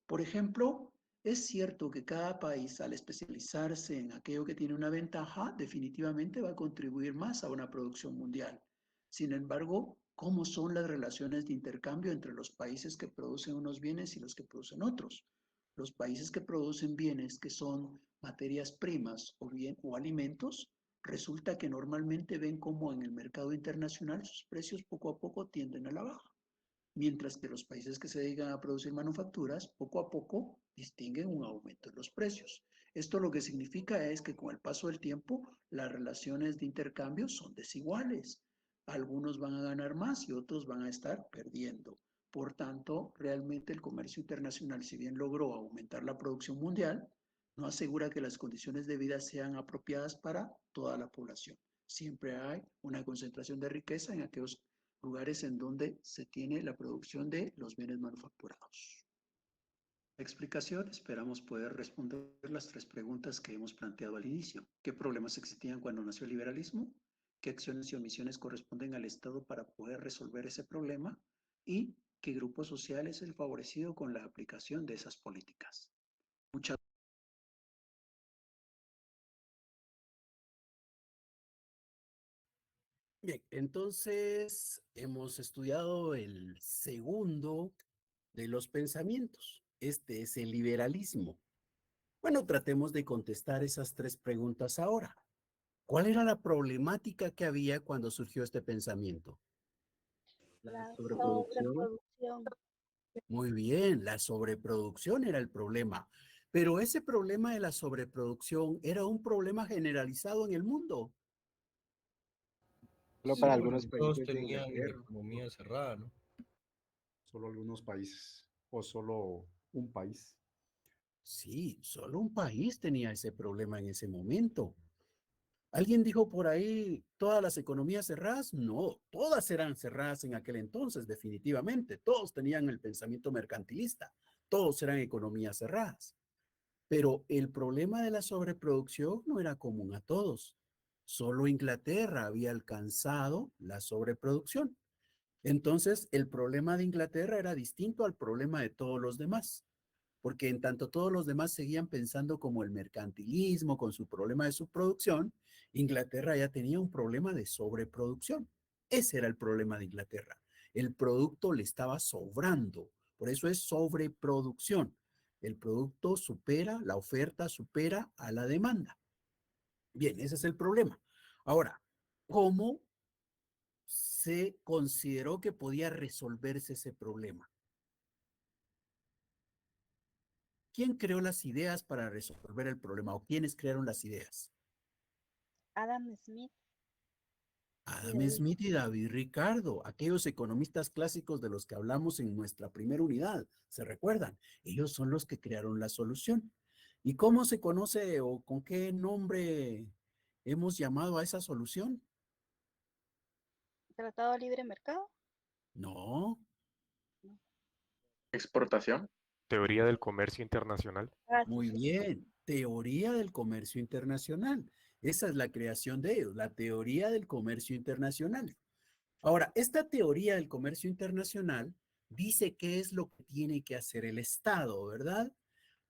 Por ejemplo, es cierto que cada país, al especializarse en aquello que tiene una ventaja, definitivamente va a contribuir más a una producción mundial. Sin embargo, ¿cómo son las relaciones de intercambio entre los países que producen unos bienes y los que producen otros? Los países que producen bienes que son materias primas o alimentos, resulta que normalmente ven cómo en el mercado internacional sus precios poco a poco tienden a la baja, mientras que los países que se dedican a producir manufacturas poco a poco distinguen un aumento en los precios. Esto lo que significa es que con el paso del tiempo las relaciones de intercambio son desiguales. Algunos van a ganar más y otros van a estar perdiendo. Por tanto, realmente el comercio internacional, si bien logró aumentar la producción mundial, no asegura que las condiciones de vida sean apropiadas para toda la población. Siempre hay una concentración de riqueza en aquellos lugares en donde se tiene la producción de los bienes manufacturados. Explicación, esperamos poder responder las tres preguntas que hemos planteado al inicio. ¿Qué problemas existían cuando nació el liberalismo? ¿Qué acciones y omisiones corresponden al Estado para poder resolver ese problema? ¿Y qué grupo social es el favorecido con la aplicación de esas políticas? Muchas Bien, entonces hemos estudiado el segundo de los pensamientos. Este es el liberalismo. Bueno, tratemos de contestar esas tres preguntas ahora. ¿Cuál era la problemática que había cuando surgió este pensamiento? La La sobreproducción. sobreproducción. Muy bien, la sobreproducción era el problema. Pero ese problema de la sobreproducción era un problema generalizado en el mundo. Solo Sí, para porque algunos todos países de tenían Inglaterra. economía cerrada, ¿no? Solo algunos países o solo un país. Sí, solo un país tenía ese problema en ese momento. ¿Alguien dijo por ahí todas las economías cerradas? No, todas eran cerradas en aquel entonces, definitivamente. Todos tenían el pensamiento mercantilista. Todos eran economías cerradas. Pero el problema de la sobreproducción no era común a todos. Solo Inglaterra había alcanzado la sobreproducción. Entonces, el problema de Inglaterra era distinto al problema de todos los demás, porque en tanto todos los demás seguían pensando como el mercantilismo con su problema de subproducción, Inglaterra ya tenía un problema de sobreproducción. Ese era el problema de Inglaterra. El producto le estaba sobrando, por eso es sobreproducción. El producto supera, la oferta supera a la demanda. Bien, ese es el problema. Ahora, ¿cómo se consideró que podía resolverse ese problema? ¿Quién creó las ideas para resolver el problema o quiénes crearon las ideas? Adam Smith. Adam Smith y David Ricardo, aquellos economistas clásicos de los que hablamos en nuestra primera unidad, ¿se recuerdan? Ellos son los que crearon la solución. ¿Y cómo se conoce o con qué nombre hemos llamado a esa solución? Tratado de Libre Mercado. No, Exportación. Teoría del comercio internacional. muy bien, teoría del comercio internacional. Esa es la creación de ellos, la teoría del comercio internacional. Ahora, esta teoría del comercio internacional dice qué es lo que tiene que hacer el Estado, ¿verdad?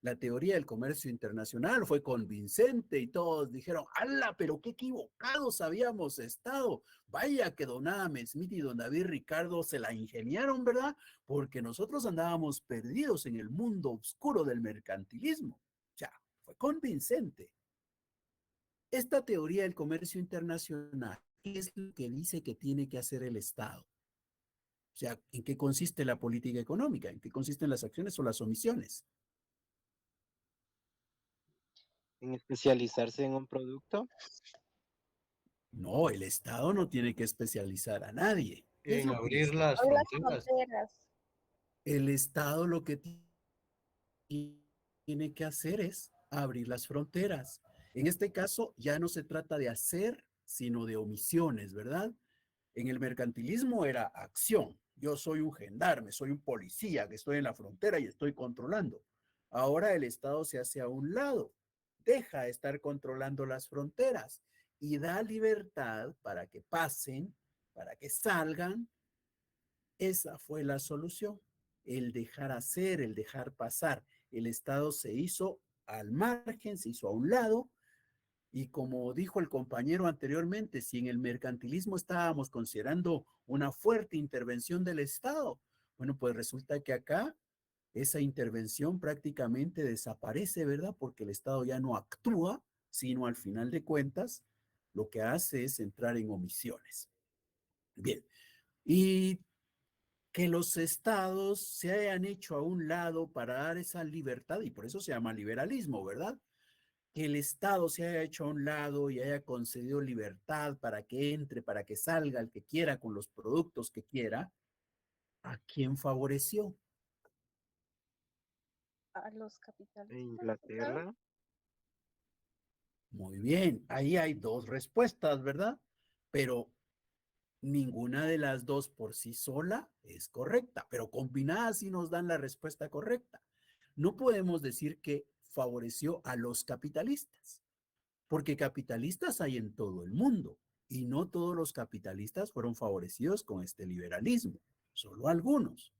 La teoría del comercio internacional fue convincente y todos dijeron, ¡hala, pero qué equivocados habíamos estado! Vaya que don Adam Smith y don David Ricardo se la ingeniaron, ¿verdad? Porque nosotros andábamos perdidos en el mundo oscuro del mercantilismo. Ya, fue convincente. Esta teoría del comercio internacional, ¿qué es lo que dice que tiene que hacer el Estado? O sea, ¿en qué consiste la política económica? ¿En qué consisten las acciones o las omisiones? En especializarse en un producto. No, el Estado no tiene que especializar a nadie. ¿Qué es En lo que abrir dice? las Abre las fronteras. fronteras. El Estado lo que tiene que hacer es abrir las fronteras. En este caso, ya no se trata de hacer, sino de omisiones, ¿verdad? En el mercantilismo era acción. Yo soy un gendarme, soy un policía que estoy en la frontera y estoy controlando. Ahora el Estado se hace a un lado, deja de estar controlando las fronteras y da libertad para que pasen, para que salgan. Esa fue la solución. el dejar hacer, el dejar pasar. El Estado se hizo al margen, se hizo a un lado, y como dijo el compañero anteriormente, si en el mercantilismo estábamos considerando una fuerte intervención del Estado, bueno, pues resulta que acá esa intervención prácticamente desaparece, ¿verdad? Porque el Estado ya no actúa, sino al final de cuentas, lo que hace es entrar en omisiones. Bien, y que los estados se hayan hecho a un lado para dar esa libertad, y por eso se llama liberalismo, ¿verdad? Que el Estado se haya hecho a un lado y haya concedido libertad para que entre, para que salga el que quiera con los productos que quiera, ¿a quién favoreció? A los En capitalistas, ¿sabe? Inglaterra, Muy bien, ahí hay dos respuestas, ¿verdad? Pero ninguna de las dos por sí sola es correcta, pero combinadas sí nos dan la respuesta correcta. No podemos decir que favoreció a los capitalistas, porque capitalistas hay en todo el mundo y no todos los capitalistas fueron favorecidos con este liberalismo, solo algunos.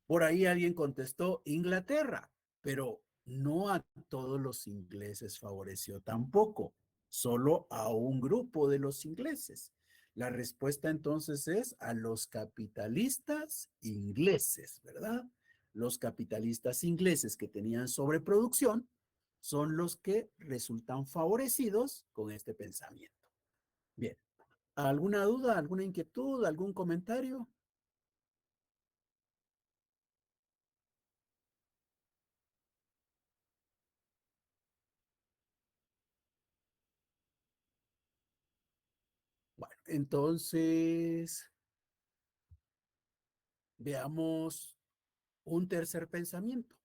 Por ahí alguien contestó Inglaterra, pero no a todos los ingleses favoreció tampoco, solo a un grupo de los ingleses. La respuesta entonces es a los capitalistas ingleses, ¿verdad? Los capitalistas ingleses que tenían sobreproducción son los que resultan favorecidos con este pensamiento. Bien, ¿alguna duda, alguna inquietud, algún comentario? Bueno, entonces veamos un tercer pensamiento,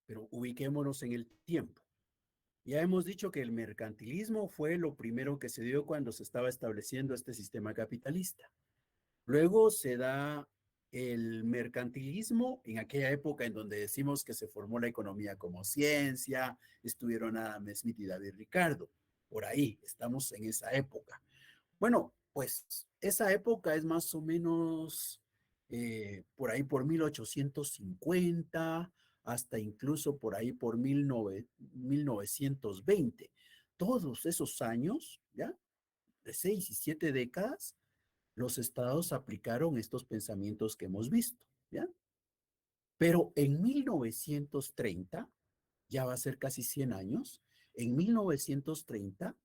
pero ubiquémonos en el tiempo. Ya hemos dicho que el mercantilismo fue lo primero que se dio cuando se estaba estableciendo este sistema capitalista. Luego se da el mercantilismo en aquella época en donde decimos que se formó la economía como ciencia, estuvieron Adam Smith y David Ricardo. Por ahí, estamos en esa época. Bueno, pues esa época es más o menos por ahí por 1850 hasta incluso por ahí por 1920. Todos esos años, ¿ya? De 6 y 7 décadas, los estados aplicaron estos pensamientos que hemos visto, ¿ya? Pero en 1930, ya va a ser casi 100 años, en 1930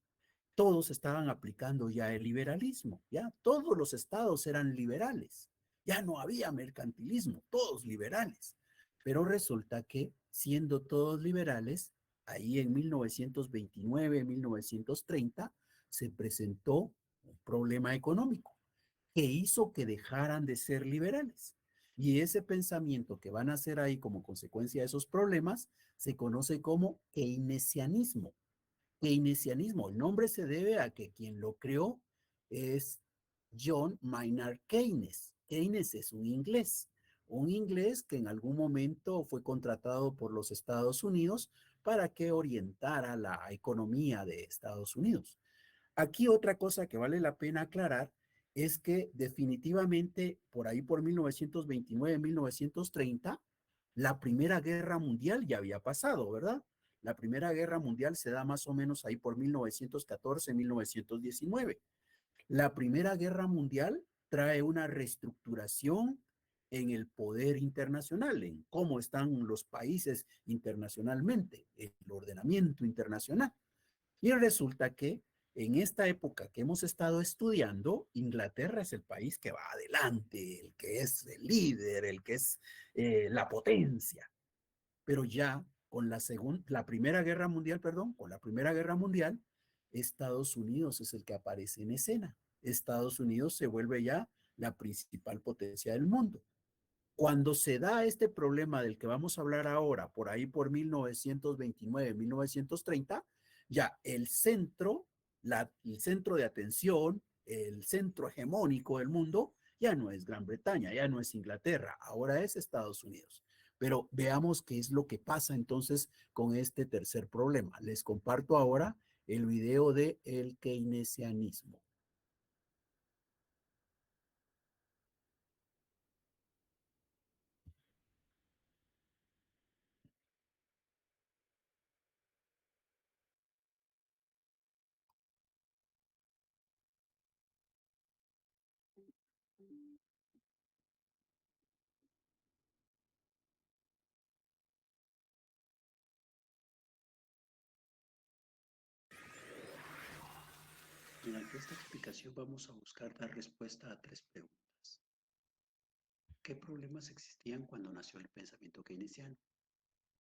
todos estaban aplicando ya el liberalismo, ya todos los estados eran liberales, ya no había mercantilismo, todos liberales. Pero resulta que siendo todos liberales, ahí en 1929, 1930, se presentó un problema económico que hizo que dejaran de ser liberales. Y ese pensamiento que van a hacer ahí como consecuencia de esos problemas se conoce como keynesianismo. Keynesianismo, el nombre se debe a que quien lo creó es John Maynard Keynes. Keynes es un inglés que en algún momento fue contratado por los Estados Unidos para que orientara la economía de Estados Unidos. Aquí otra cosa que vale la pena aclarar es que definitivamente por ahí por 1929, 1930, la Primera Guerra Mundial ya había pasado, ¿verdad? La Primera Guerra Mundial se da más o menos ahí por 1914, 1919. La Primera Guerra Mundial trae una reestructuración en el poder internacional, en cómo están los países internacionalmente, el ordenamiento internacional. Y resulta que en esta época que hemos estado estudiando, Inglaterra es el país que va adelante, el que es el líder, el que es la potencia. Pero ya con la Primera Guerra Mundial, perdón, con la Primera Guerra Mundial, Estados Unidos es el que aparece en escena. Estados Unidos se vuelve ya la principal potencia del mundo. Cuando se da este problema del que vamos a hablar ahora, por ahí por 1929, 1930, ya el centro de atención, el centro hegemónico del mundo, ya no es Gran Bretaña, ya no es Inglaterra, ahora es Estados Unidos. Pero veamos qué es lo que pasa entonces con este tercer problema. Les comparto ahora el video de el keynesianismo. esta explicación vamos a buscar dar respuesta a tres preguntas. ¿Qué problemas existían cuando nació el pensamiento keynesiano?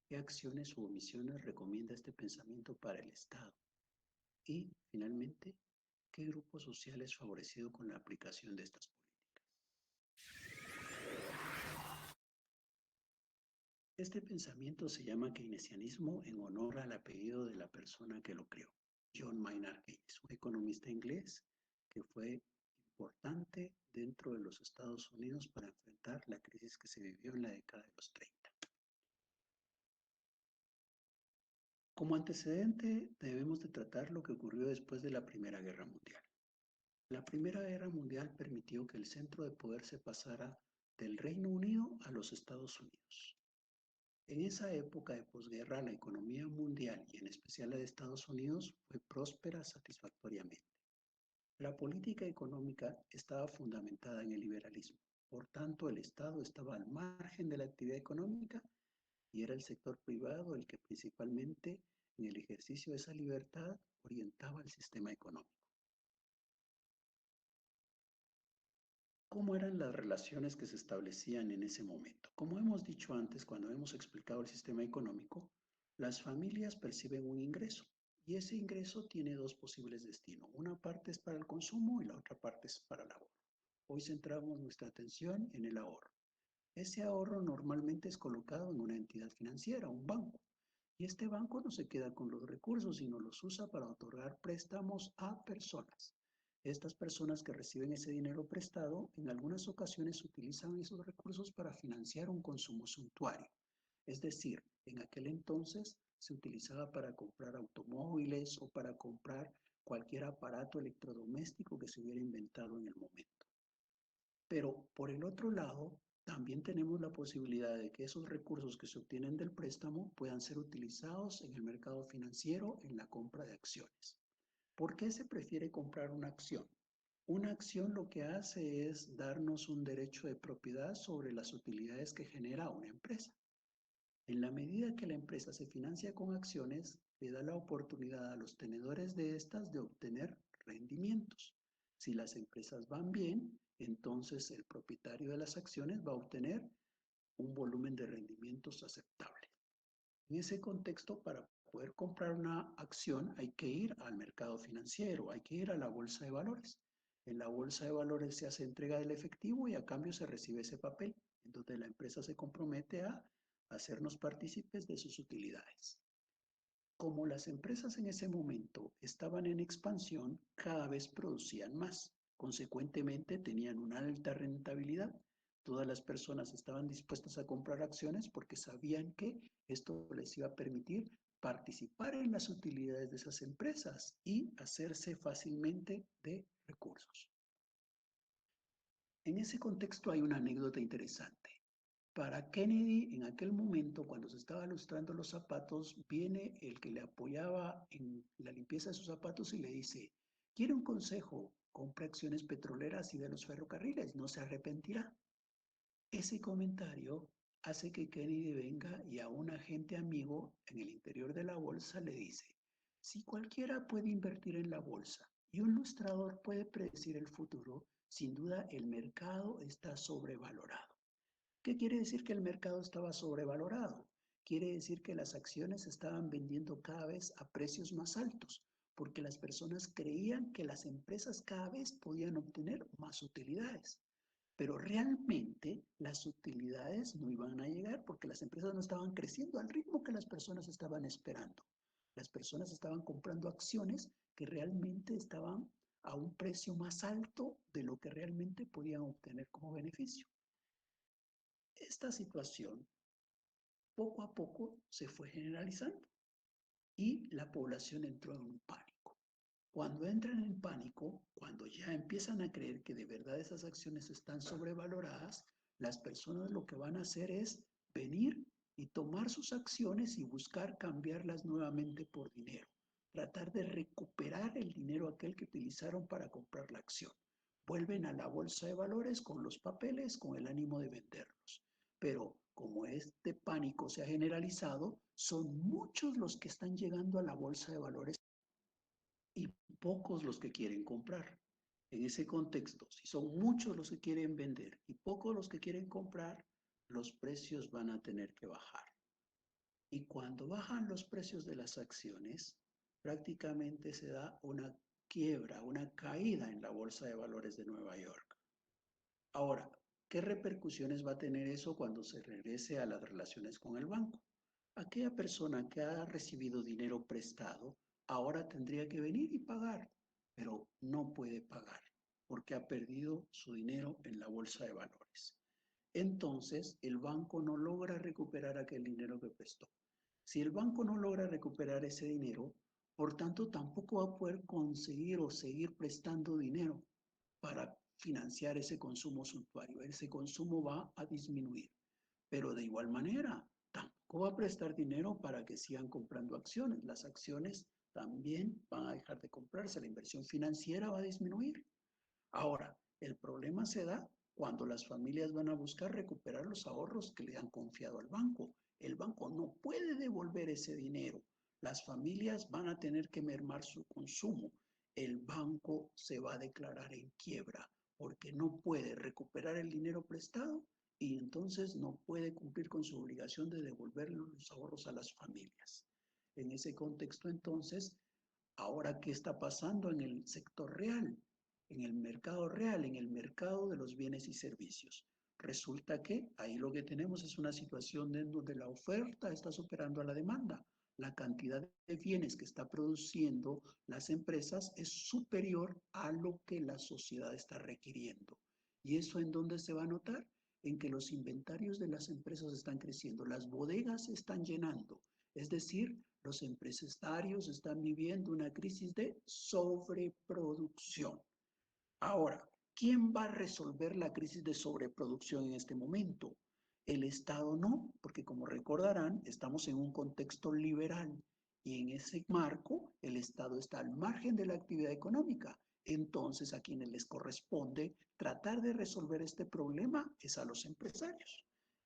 ¿Qué acciones u omisiones recomienda este pensamiento para el Estado? Y, finalmente, ¿qué grupo social es favorecido con la aplicación de estas políticas? Este pensamiento se llama keynesianismo en honor al apellido de la persona que lo creó, John Maynard Keynes, un economista inglés que fue importante dentro de los Estados Unidos para enfrentar la crisis que se vivió en la década de los 30. Como antecedente, debemos de tratar lo que ocurrió después de la Primera Guerra Mundial. La Primera Guerra Mundial permitió que el centro de poder se pasara del Reino Unido a los Estados Unidos. En esa época de posguerra, la economía mundial y en especial la de Estados Unidos fue próspera satisfactoriamente. La política económica estaba fundamentada en el liberalismo. Por tanto, el Estado estaba al margen de la actividad económica y era el sector privado el que principalmente en el ejercicio de esa libertad orientaba el sistema económico. ¿Cómo eran las relaciones que se establecían en ese momento? Como hemos dicho antes, cuando hemos explicado el sistema económico, las familias perciben un ingreso y ese ingreso tiene dos posibles destinos. Una parte es para el consumo y la otra parte es para el ahorro. Hoy centramos nuestra atención en el ahorro. Ese ahorro normalmente es colocado en una entidad financiera, un banco. Y este banco no se queda con los recursos, sino los usa para otorgar préstamos a personas. Estas personas que reciben ese dinero prestado, en algunas ocasiones utilizan esos recursos para financiar un consumo suntuario. Es decir, en aquel entonces se utilizaba para comprar automóviles o para comprar cualquier aparato electrodoméstico que se hubiera inventado en el momento. Pero por el otro lado, también tenemos la posibilidad de que esos recursos que se obtienen del préstamo puedan ser utilizados en el mercado financiero en la compra de acciones. ¿Por qué se prefiere comprar una acción? Una acción lo que hace es darnos un derecho de propiedad sobre las utilidades que genera una empresa. En la medida que la empresa se financia con acciones, le da la oportunidad a los tenedores de estas de obtener rendimientos. Si las empresas van bien, entonces el propietario de las acciones va a obtener un volumen de rendimientos aceptable. En ese contexto, para poder comprar una acción hay que ir al mercado financiero, hay que ir a la bolsa de valores. En la bolsa de valores se hace entrega del efectivo y a cambio se recibe ese papel, en donde la empresa se compromete a hacernos partícipes de sus utilidades. Como las empresas en ese momento estaban en expansión, cada vez producían más. Consecuentemente, tenían una alta rentabilidad. Todas las personas estaban dispuestas a comprar acciones porque sabían que esto les iba a permitir participar en las utilidades de esas empresas y hacerse fácilmente de recursos. En ese contexto hay una anécdota interesante. Para Kennedy, en aquel momento, cuando se estaba lustrando los zapatos, viene el que le apoyaba en la limpieza de sus zapatos y le dice, ¿quiere un consejo? Compre acciones petroleras y de los ferrocarriles, no se arrepentirá. Ese comentario hace que Kennedy venga y a un agente amigo en el interior de la bolsa le dice, si cualquiera puede invertir en la bolsa y un lustrador puede predecir el futuro, sin duda el mercado está sobrevalorado. ¿Qué quiere decir que el mercado estaba sobrevalorado? Quiere decir que las acciones se estaban vendiendo cada vez a precios más altos, porque las personas creían que las empresas cada vez podían obtener más utilidades. Pero realmente las utilidades no iban a llegar porque las empresas no estaban creciendo al ritmo que las personas estaban esperando. Las personas estaban comprando acciones que realmente estaban a un precio más alto de lo que realmente podían obtener como beneficio. Esta situación poco a poco se fue generalizando y la población entró en un pánico. Cuando entran en pánico, cuando ya empiezan a creer que de verdad esas acciones están sobrevaloradas, las personas lo que van a hacer es venir y tomar sus acciones y buscar cambiarlas nuevamente por dinero, tratar de recuperar el dinero aquel que utilizaron para comprar la acción. Vuelven a la bolsa de valores con los papeles con el ánimo de venderlos. Pero como este pánico se ha generalizado, son muchos los que están llegando a la bolsa de valores y pocos los que quieren comprar. En ese contexto, si son muchos los que quieren vender y pocos los que quieren comprar, los precios van a tener que bajar. Y cuando bajan los precios de las acciones, prácticamente se da una quiebra, una caída en la Bolsa de Valores de Nueva York. Ahora, ¿qué repercusiones va a tener eso cuando se regrese a las relaciones con el banco? Aquella persona que ha recibido dinero prestado ahora tendría que venir y pagar, pero no puede pagar porque ha perdido su dinero en la bolsa de valores. Entonces, el banco no logra recuperar aquel dinero que prestó. Si el banco no logra recuperar ese dinero, por tanto, tampoco va a poder conseguir o seguir prestando dinero para financiar ese consumo suntuario. Ese consumo va a disminuir. Pero de igual manera, tampoco va a prestar dinero para que sigan comprando acciones. Las acciones también van a dejar de comprarse. La inversión financiera va a disminuir. Ahora, el problema se da cuando las familias van a buscar recuperar los ahorros que le han confiado al banco. El banco no puede devolver ese dinero. Las familias van a tener que mermar su consumo. El banco se va a declarar en quiebra porque no puede recuperar el dinero prestado y entonces no puede cumplir con su obligación de devolver los ahorros a las familias. En ese contexto, entonces, ahora, ¿qué está pasando en el sector real? En el mercado real, en el mercado de los bienes y servicios. Resulta que ahí lo que tenemos es una situación en donde la oferta está superando a la demanda. La cantidad de bienes que está produciendo las empresas es superior a lo que la sociedad está requiriendo. ¿Y eso en dónde se va a notar? En que los inventarios de las empresas están creciendo, las bodegas se están llenando, es decir, los empresarios están viviendo una crisis de sobreproducción. Ahora, ¿quién va a resolver la crisis de sobreproducción en este momento? El Estado no, porque como recordarán, estamos en un contexto liberal y en ese marco el Estado está al margen de la actividad económica. Entonces, a quienes les corresponde tratar de resolver este problema es a los empresarios.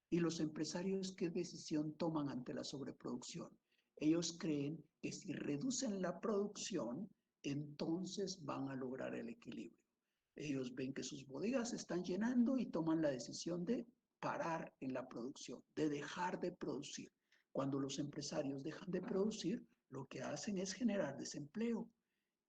¿Y los empresarios qué decisión toman ante la sobreproducción? Ellos creen que si reducen la producción, entonces van a lograr el equilibrio. Ellos ven que sus bodegas se están llenando y toman la decisión de parar en la producción, de dejar de producir. Cuando los empresarios dejan de producir, lo que hacen es generar desempleo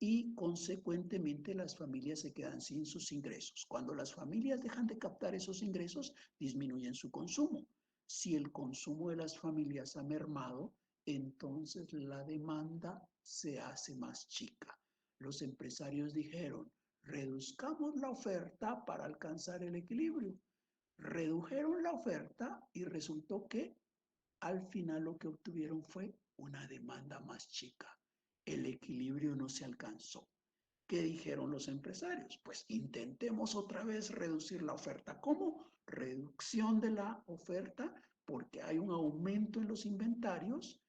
y consecuentemente las familias se quedan sin sus ingresos. Cuando las familias dejan de captar esos ingresos, disminuyen su consumo. Si el consumo de las familias ha mermado, entonces la demanda se hace más chica. Los empresarios dijeron, reduzcamos la oferta para alcanzar el equilibrio. Redujeron la oferta y resultó que al final lo que obtuvieron fue una demanda más chica. El equilibrio no se alcanzó. ¿Qué dijeron los empresarios? Pues intentemos otra vez reducir la oferta. ¿Cómo? Reducción de la oferta porque hay un aumento en los inventarios,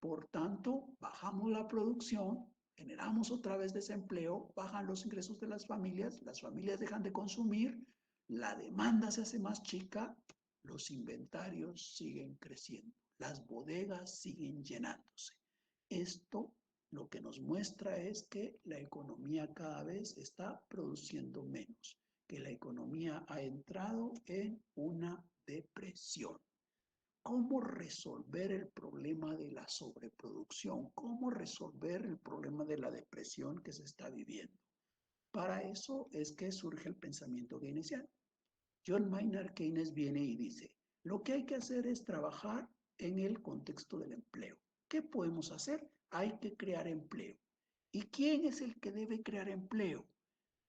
por tanto, bajamos la producción, generamos otra vez desempleo, bajan los ingresos de las familias dejan de consumir, la demanda se hace más chica, los inventarios siguen creciendo, las bodegas siguen llenándose. Esto lo que nos muestra es que la economía cada vez está produciendo menos, que la economía ha entrado en una depresión. ¿Cómo resolver el problema de la sobreproducción? ¿Cómo resolver el problema de la depresión que se está viviendo? Para eso es que surge el pensamiento keynesiano. John Maynard Keynes viene y dice, lo que hay que hacer es trabajar en el contexto del empleo. ¿Qué podemos hacer? Hay que crear empleo. ¿Y quién es el que debe crear empleo?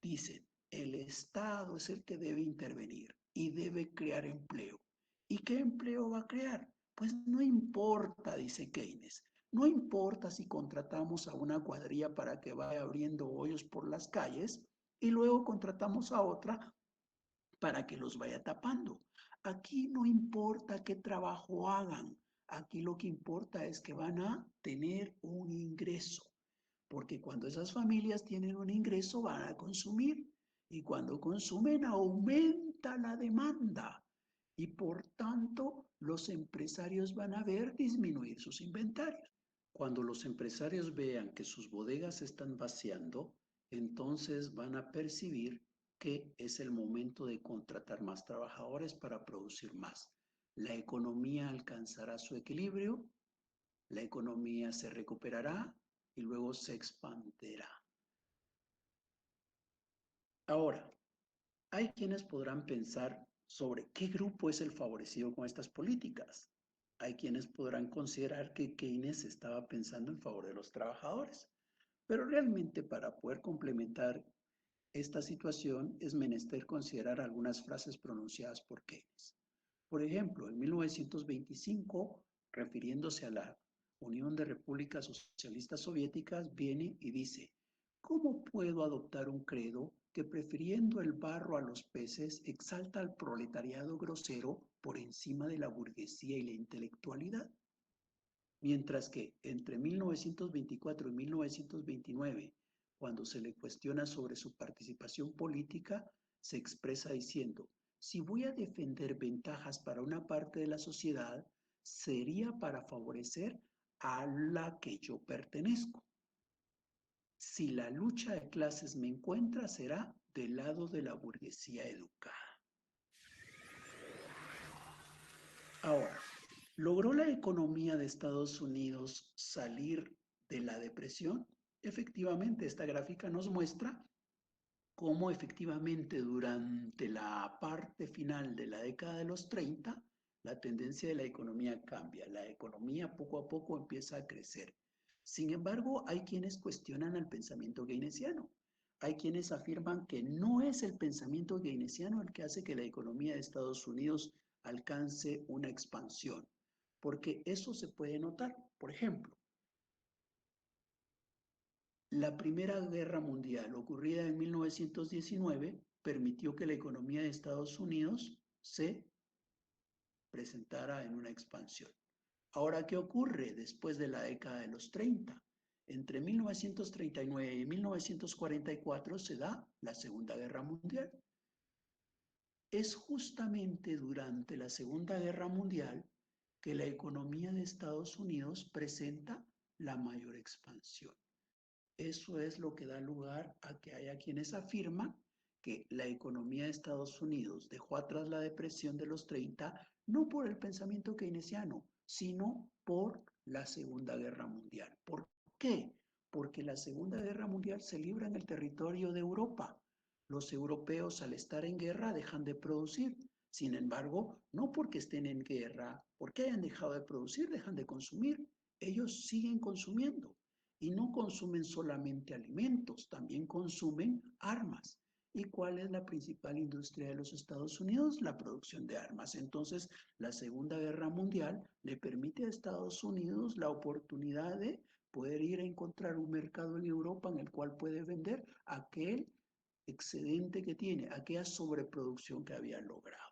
Dicen, el Estado es el que debe intervenir y debe crear empleo. ¿Y qué empleo va a crear? Pues no importa, dice Keynes. No importa si contratamos a una cuadrilla para que vaya abriendo hoyos por las calles y luego contratamos a otra para que los vaya tapando. Aquí no importa qué trabajo hagan. Aquí lo que importa es que van a tener un ingreso. Porque cuando esas familias tienen un ingreso van a consumir y cuando consumen aumenta la demanda y por tanto los empresarios van a ver disminuir sus inventarios. Cuando los empresarios vean que sus bodegas se están vaciando, entonces van a percibir que es el momento de contratar más trabajadores para producir más. La economía alcanzará su equilibrio, la economía se recuperará y luego se expandirá. Ahora, hay quienes podrán pensar sobre qué grupo es el favorecido con estas políticas. Hay quienes podrán considerar que Keynes estaba pensando en favor de los trabajadores, pero realmente para poder complementar esta situación es menester considerar algunas frases pronunciadas por Keynes. Por ejemplo, en 1925, refiriéndose a la Unión de Repúblicas Socialistas Soviéticas, viene y dice: ¿cómo puedo adoptar un credo que, prefiriendo el barro a los peces, exalta al proletariado grosero por encima de la burguesía y la intelectualidad? Mientras que entre 1924 y 1929, cuando se le cuestiona sobre su participación política, se expresa diciendo: si voy a defender ventajas para una parte de la sociedad, sería para favorecer a la que yo pertenezco. Si la lucha de clases me encuentra, será del lado de la burguesía educada. Ahora, ¿logró la economía de Estados Unidos salir de la depresión? Efectivamente, esta gráfica nos muestra cómo efectivamente durante la parte final de la década de los 30, la tendencia de la economía cambia. La economía poco a poco empieza a crecer. Sin embargo, hay quienes cuestionan el pensamiento keynesiano. Hay quienes afirman que no es el pensamiento keynesiano el que hace que la economía de Estados Unidos alcance una expansión, porque eso se puede notar. Por ejemplo, la Primera Guerra Mundial, ocurrida en 1919, permitió que la economía de Estados Unidos se presentara en una expansión. Ahora, ¿qué ocurre después de la década de los 30? Entre 1939 y 1944 se da la Segunda Guerra Mundial. Es justamente durante la Segunda Guerra Mundial que la economía de Estados Unidos presenta la mayor expansión. Eso es lo que da lugar a que haya quienes afirman que la economía de Estados Unidos dejó atrás la depresión de los 30, no por el pensamiento keynesiano, sino por la Segunda Guerra Mundial. ¿Por qué? Porque la Segunda Guerra Mundial se libra en el territorio de Europa. Los europeos, al estar en guerra, dejan de producir. Sin embargo, no porque estén en guerra, porque hayan dejado de producir, dejan de consumir. Ellos siguen consumiendo. Y no consumen solamente alimentos, también consumen armas. ¿Y cuál es la principal industria de los Estados Unidos? La producción de armas. Entonces, la Segunda Guerra Mundial le permite a Estados Unidos la oportunidad de poder ir a encontrar un mercado en Europa en el cual puede vender aquel excedente que tiene, aquella sobreproducción que había logrado.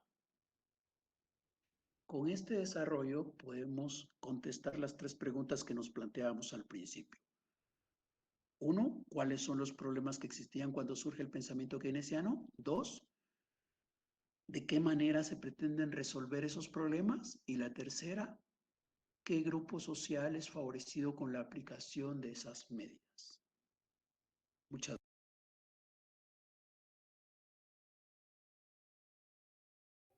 Con este desarrollo podemos contestar las tres preguntas que nos planteábamos al principio. Uno, ¿cuáles son los problemas que existían cuando surge el pensamiento keynesiano? Dos, ¿de qué manera se pretenden resolver esos problemas? Y la tercera, ¿qué grupo social es favorecido con la aplicación de esas medidas? Muchas gracias.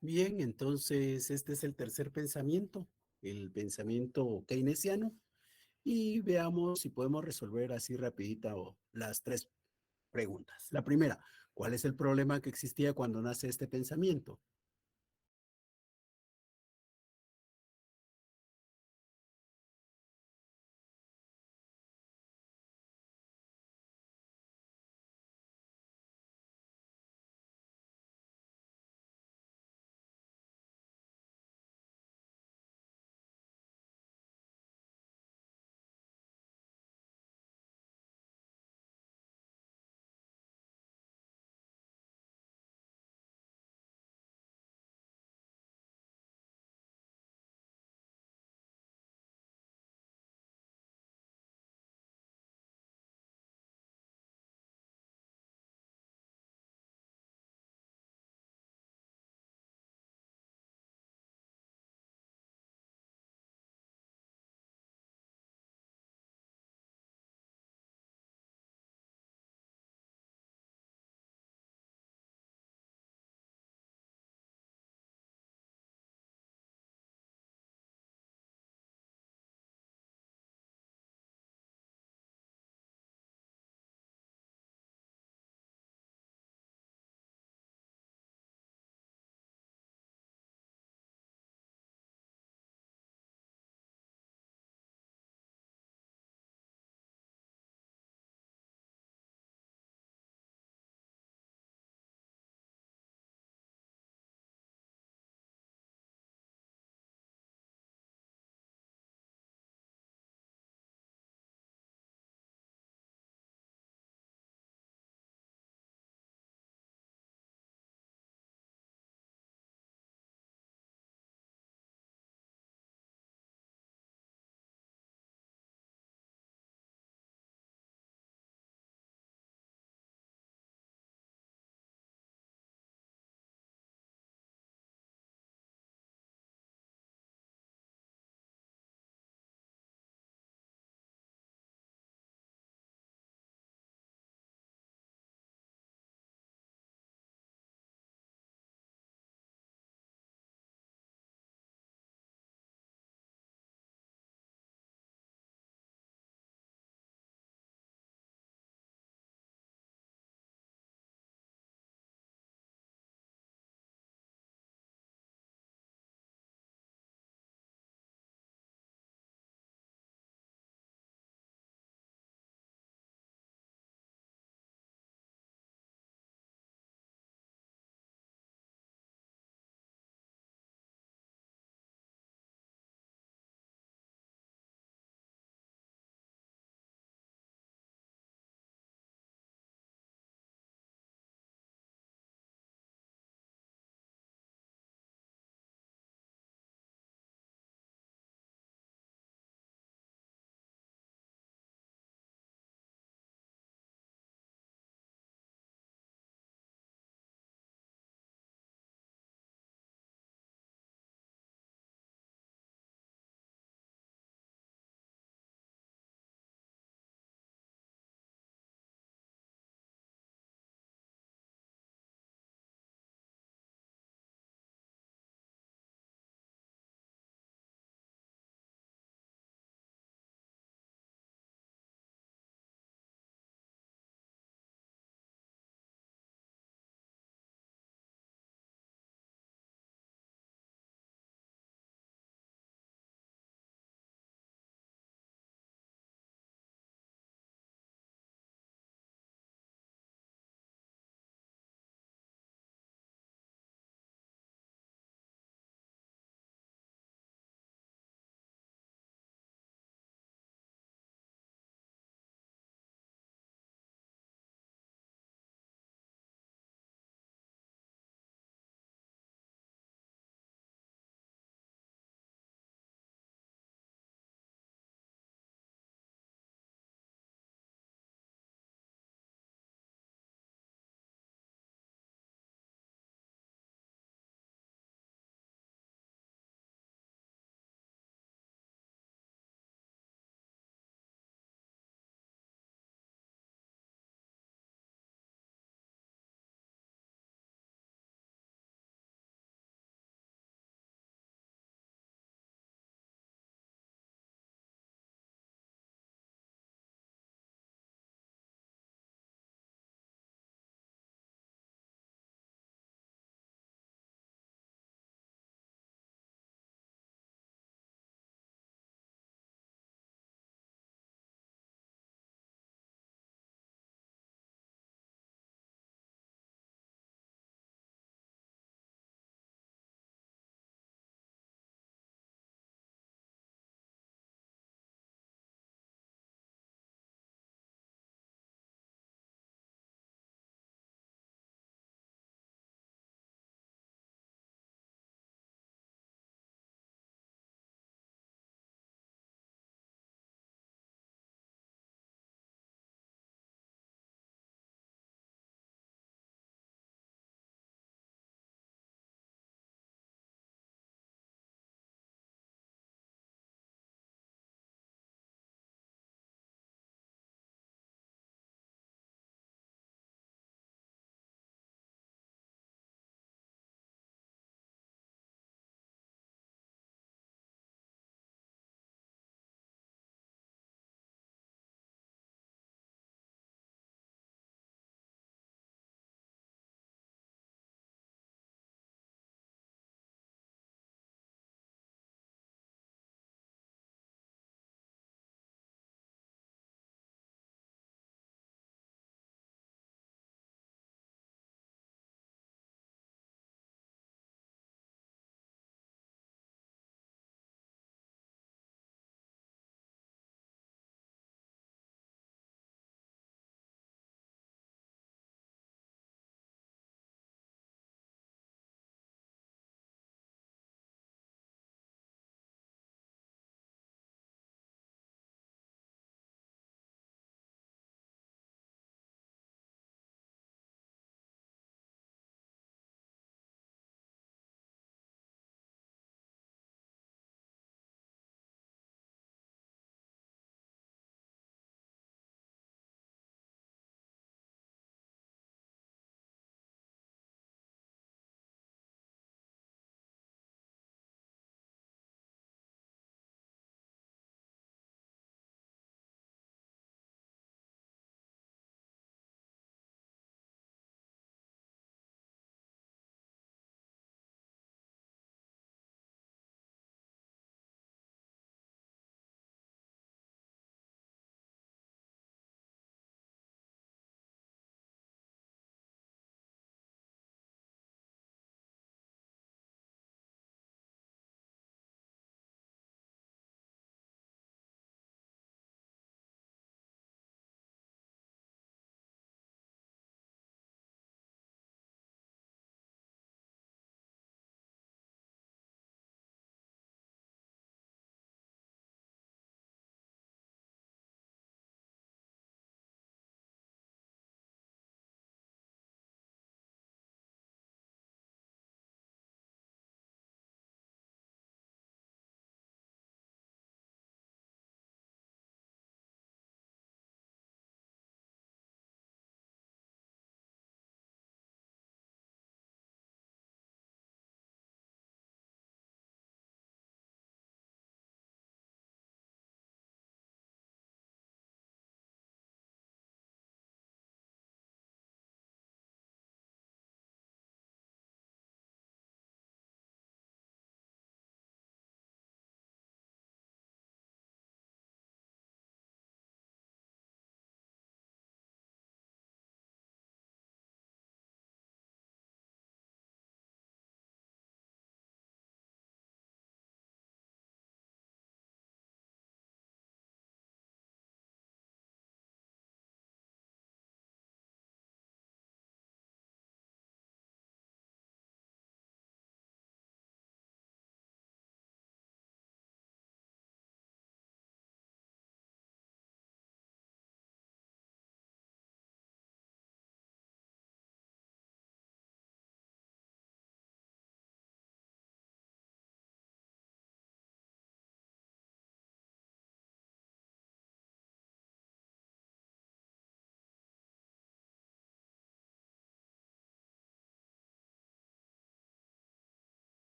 Bien, entonces este es el tercer pensamiento, el pensamiento keynesiano. Y veamos si podemos resolver así rapidita las tres preguntas. La primera, ¿cuál es el problema que existía cuando nace este pensamiento?